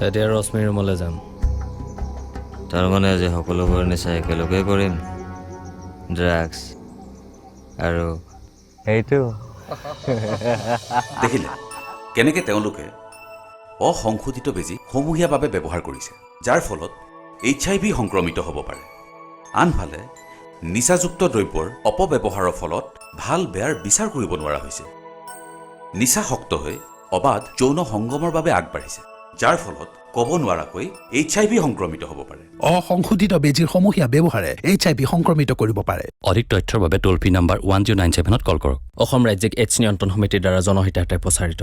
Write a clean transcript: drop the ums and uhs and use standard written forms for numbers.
এতিয়া ৰশ্মিৰ ৰুমলৈ যাম তাৰমানে আজি সকলোবোৰ নিচা একেলগে কৰিম ড্ৰাগছ আৰু সেইটো দেখিলে কেনেকৈ তেওঁলোকে অসংশোধিত বেজী সমূহীয়াভাৱে ব্যৱহাৰ কৰিছে যাৰ ফলত HIV সংক্ৰমিত হ'ব পাৰে আনফালে নিচাযুক্ত দ্ৰব্যৰ অপব্যৱহাৰৰ ফলত ভাল বেয়াৰ বিচাৰ কৰিব নোৱাৰা হৈছে নিচাসক্ত হৈ অবাধ যৌন সংগমৰ বাবে আগবাঢ়িছে যাৰ ফলত ক'ব নোৱাৰাকৈ HIV সংক্ৰমিত হ'ব পাৰে অসংশোধিত বেজীৰ সমূহীয়া ব্যৱহাৰে HIV সংক্ৰমিত কৰিব পাৰে অধিক তথ্যৰ বাবে টোল ফ্ৰী নম্বৰ 1097ত কল কৰক অসম ৰাজ্যিক এইডছ নিয়ন্ত্ৰণ সমিতিৰ দ্বাৰা জনহিতাৰ্থে প্ৰচাৰিত